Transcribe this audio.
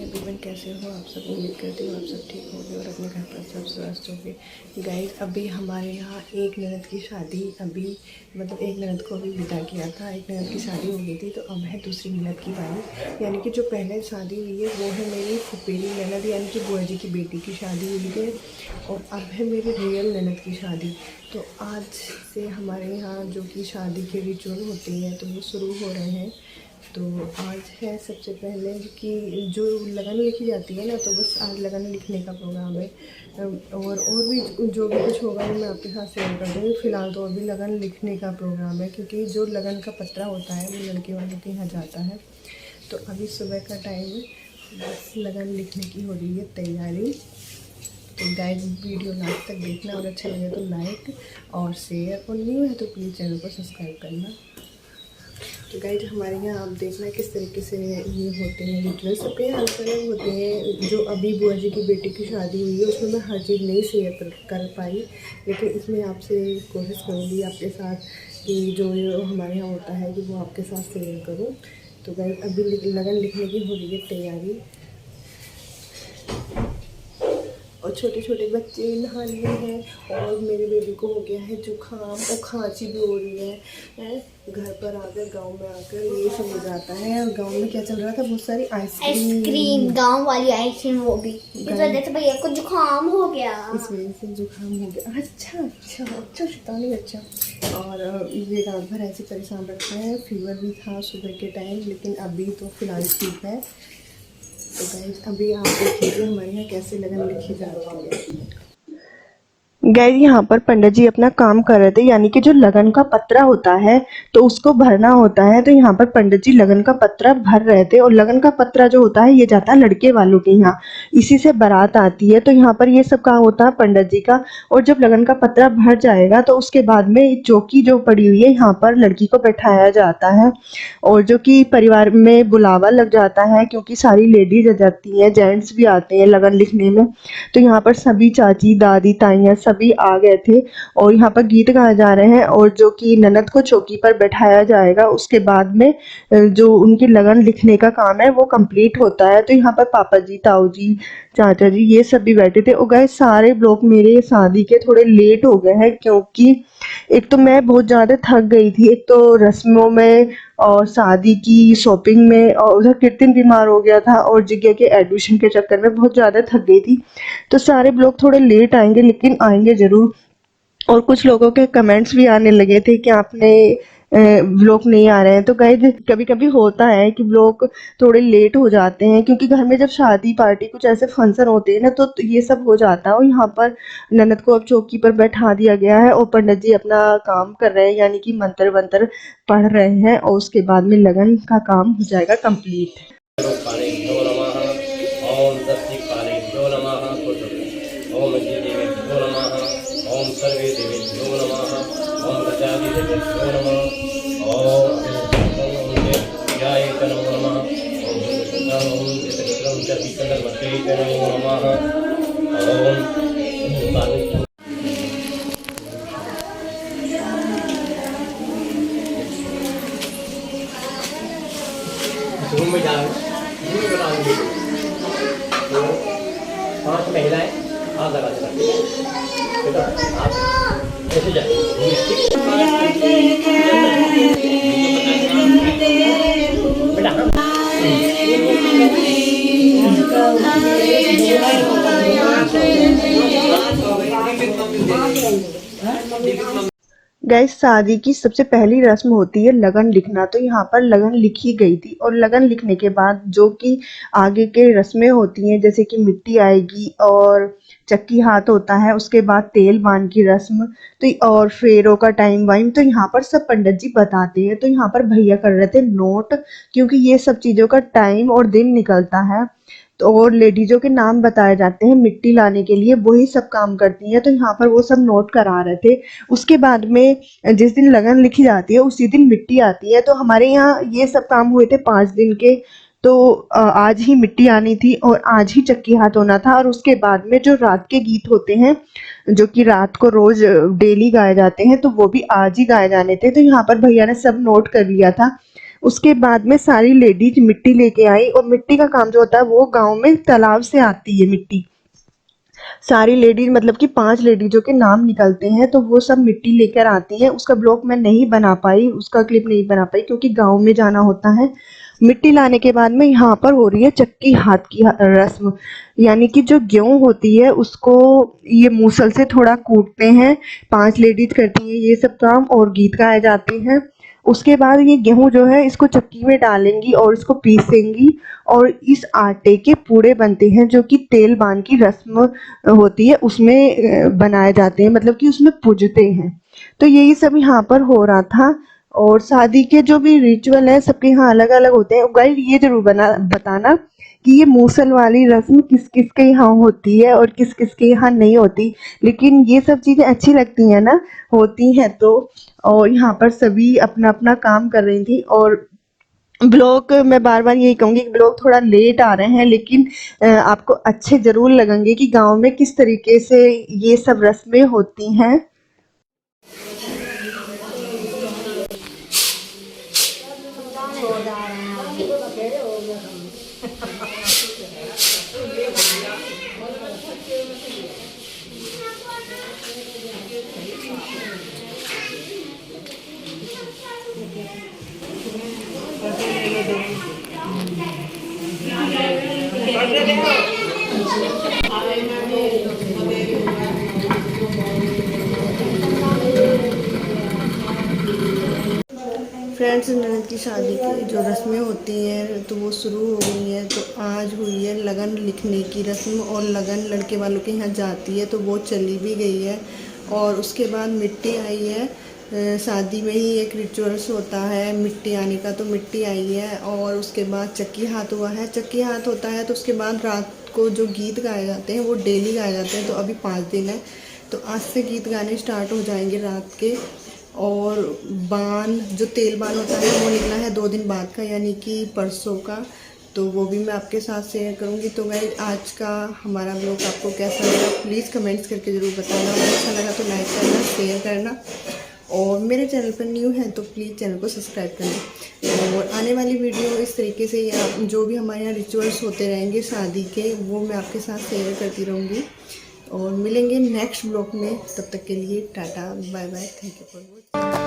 Everyone, कैसे हो आप सब? उम्मीद करती हूँ आप सब ठीक होंगे और अपने घर पर सब स्वस्थ होंगे। गाइस, अभी हमारे यहाँ एक ननद की शादी मतलब एक ननद को अभी विदा किया था। एक ननद की शादी हो गई थी, तो अब है दूसरी ननद की बारी। यानी कि जो पहले शादी हुई है वो है मेरी फुफेरी ननद, यानी कि बुआ जी की बेटी की शादी हुई है। और अब है मेरी रियल ननद की शादी। तो आज से हमारे यहाँ जो कि शादी के रिचुअल होते हैं तो वो शुरू हो रहे हैं। तो आज है सबसे पहले कि जो लगन लिखी जाती है ना, तो बस आज लगन लिखने का प्रोग्राम है। और भी जो भी कुछ होगा वो मैं आपके साथ शेयर कर दूँगी। फ़िलहाल तो अभी लगन लिखने का प्रोग्राम है, क्योंकि जो लगन का पत्रा होता है वो लड़के वालों के यहाँ जाता है। तो अभी सुबह का टाइम है, बस लगन लिखने की हो रही है तैयारी। तो गाइस, वीडियो लास्ट तक देखना और अच्छा लगे तो लाइक और शेयर, और न्यू है तो प्लीज़ चैनल को सब्सक्राइब करना। तो गाइज, हमारे यहाँ आप देखना किस तरीके से ये होते हैं रिचुअल। सबके यहाँ अलग अलग होते हैं। जो अभी बुआ जी की बेटी की शादी हुई है उसमें मैं हर चीज़ नहीं शेयर कर पाई, लेकिन इसमें आपसे कोशिश करूँगी आपके साथ कि जो हमारे यहाँ होता है कि वो आपके साथ शेयर करूँ। तो गाइज, अभी लगन लिखने की हो रही है तैयारी, और छोटे छोटे बच्चे नहा लिए हैं। और मेरे बेबी को हो गया है जुकाम और खांसी भी हो रही है। घर पर आकर, गांव में आकर ये सब हो जाता है। और गांव में क्या चल रहा था, बहुत सारी आइसक्रीम, गांव वाली आइसक्रीम, वो भी इस वजह से भैया को जुकाम हो गया। इस वजह से जुकाम हो गया। अच्छा अच्छा अच्छा शैतानी, अच्छा। और ये रात भर ऐसे परेशान रखते हैं। फीवर भी था सुबह के टाइम, लेकिन अभी तो फिलहाल ठीक है। तो गाइस, अभी आप देखिए हमारे यहाँ कैसे लगन लिखी जाती है। गाइस, यहाँ पर पंडित जी अपना काम कर रहे थे, यानी कि जो लगन का पत्रा होता है तो उसको भरना होता है। तो यहाँ पर पंडित जी लगन का पत्रा भर रहे थे। और लगन का पत्रा जो होता है ये जाता है लड़के वालों के यहाँ, इसी से बारात आती है। तो यहाँ पर ये सब काम होता है पंडित जी का। और जब लगन का पत्रा भर जाएगा तो उसके बाद में चौकी जो पड़ी हुई है यहाँ पर लड़की को बैठाया जाता है। और जो कि परिवार में बुलावा लग जाता है, क्योंकि सारी लेडीज आ जाती हैं, जेंट्स भी आते हैं लगन लिखने में। तो यहाँ पर सभी चाची, दादी, ताइयाँ सभी आ गए थे। और यहाँ पर गीत गाए जा रहे हैं। और जो कि ननद को चौकी पर बैठाया जाएगा, उसके बाद में जो उनकी लगन लिखने का काम है वो कंप्लीट होता है। तो यहाँ पर पापा जी, ताऊ जी, चाचा जी ये सब भी बैठे थे। और गाइस, सारे ब्लॉग मेरे शादी के थोड़े लेट हो गए हैं, क्योंकि एक तो मैं बहुत ज़्यादा थक गई थी, एक तो रस्मों में और शादी की शॉपिंग में, और उधर कीर्तन बीमार हो गया था, और जगह के एडमिशन के चक्कर में बहुत ज़्यादा थक गई थी। तो सारे ब्लॉग थोड़े लेट आएंगे, लेकिन आएंगे ज़रूर। और कुछ लोगों के कमेंट्स भी आने लगे थे कि आपने व्लॉग नहीं आ रहे हैं। तो गाइस, कभी कभी होता है कि व्लॉग थोड़े लेट हो जाते हैं, क्योंकि घर में जब शादी पार्टी कुछ ऐसे फंक्शन होते हैं ना, तो ये सब हो जाता है। और यहाँ पर ननद को अब चौकी पर बैठा दिया गया है और पंडित जी अपना काम कर रहे हैं, यानी कि मंत्र वंत्र पढ़ रहे हैं। और उसके बाद में लगन का काम हो जाएगा कंप्लीट। ओम सर्वे देवेभ्यो नमः। ओम प्रजापति देवेभ्यो नमः। ओम जय नमो नमः। ओम जयविक्रम जयविक्रमते नमो नमः। ओम रूम में जाओ, रूम में बनाओगे तो 5 महिलाएं हाथ लगा देना। आप ऐसे जाइए। गाइस, शादी की सबसे पहली रस्म होती है लगन लिखना। तो यहाँ पर लगन लिखी गई थी। और लगन लिखने के बाद जो कि आगे के रस्में होती हैं, जैसे कि मिट्टी आएगी और चक्की हाथ होता है, उसके बाद तेल बांध की रस्म, तो और फेरों का टाइम वाइम, तो यहाँ पर सब पंडित जी बताते हैं। तो यहाँ पर भैया कर रहे थे नोट, क्योंकि ये सब चीज़ों का टाइम और दिन निकलता है। तो और लेडीजों के नाम बताए जाते हैं मिट्टी लाने के लिए, वही सब काम करती हैं। तो यहाँ पर वो सब नोट करा रहे थे। उसके बाद में जिस दिन लगन लिखी जाती है उसी दिन मिट्टी आती है। तो हमारे यहाँ ये सब काम हुए थे 5 दिन के। तो आज ही मिट्टी आनी थी और आज ही चक्की हाथ होना था। और उसके बाद में जो रात के गीत होते हैं, जो कि रात को रोज डेली गाए जाते हैं, तो वो भी आज ही गाए जाने थे। तो यहाँ पर भैया ने सब नोट कर लिया था। उसके बाद में सारी लेडीज मिट्टी लेके आई, और मिट्टी का काम जो होता है वो गांव में तालाब से आती है मिट्टी। सारी लेडीज मतलब कि 5 लेडीजों के नाम निकलते हैं, तो वो सब मिट्टी लेकर आती हैं। उसका ब्लॉग मैं नहीं बना पाई, उसका क्लिप नहीं बना पाई, क्योंकि गांव में जाना होता है। मिट्टी लाने के बाद में यहाँ पर हो रही है चक्की हाथ की रस्म, यानी कि जो गेहूं होती है उसको ये मूसल से थोड़ा कूटते हैं। 5 लेडीज करती हैं ये सब काम, और गीत गाए जाते हैं। उसके बाद ये गेहूं जो है इसको चक्की में डालेंगी और इसको पीसेंगी, और इस आटे के पूड़े बनते हैं, जो कि तेल बान की रस्म होती है उसमें बनाए जाते हैं, मतलब कि उसमें पूजते हैं। तो यही सब यहाँ पर हो रहा था। और शादी के जो भी रिचुअल है सबके यहाँ अलग अलग होते हैं। गाइस ये जरूर बताना कि ये मूसल वाली रस्म किस किस के यहाँ होती है और किस किस के यहाँ नहीं होती। लेकिन ये सब चीज़ें अच्छी लगती हैं ना, होती हैं तो। और यहाँ पर सभी अपना अपना काम कर रही थी। और ब्लॉग मैं बार बार यही कहूँगी कि ब्लॉग थोड़ा लेट आ रहे हैं, लेकिन आपको अच्छे ज़रूर लगेंगे कि गांव में किस तरीके से ये सब रस्में होती हैं। फ्रेंड्स, ननद की शादी की जो रस्में होती हैं तो वो शुरू हो गई हैं। तो आज हुई है लगन लिखने की रस्म, और लगन लड़के वालों के यहाँ जाती है तो वो चली भी गई है। और उसके बाद मिट्टी आई है। शादी में ही एक रिचुअल्स होता है मिट्टी आने का, तो मिट्टी आई है। और उसके बाद चक्की हाथ हुआ है। चक्की हाथ होता है तो उसके बाद रात को जो गीत गाए जाते हैं वो डेली गाए जाते हैं। तो अभी 5 दिन है, तो आज से गीत गाने स्टार्ट हो जाएंगे रात के। और बान जो तेल बान होता है वो निकला है 2 दिन बाद का, यानी कि परसों का। तो वो भी मैं आपके साथ शेयर करूंगी। तो गाइस आज का हमारा ब्लॉग आपको कैसा लगा प्लीज़ कमेंट्स करके ज़रूर बताना। अगर अच्छा लगा तो लाइक करना, शेयर करना, और मेरे चैनल पर न्यू है तो प्लीज़ चैनल को सब्सक्राइब करना। और आने वाली वीडियो इस तरीके से, या जो भी हमारे यहाँ रिचुअल्स होते रहेंगे शादी के, वो मैं आपके साथ शेयर करती रहूँगी। और मिलेंगे नेक्स्ट ब्लॉग में, तब तक के लिए tata bye bye, thank you for watching.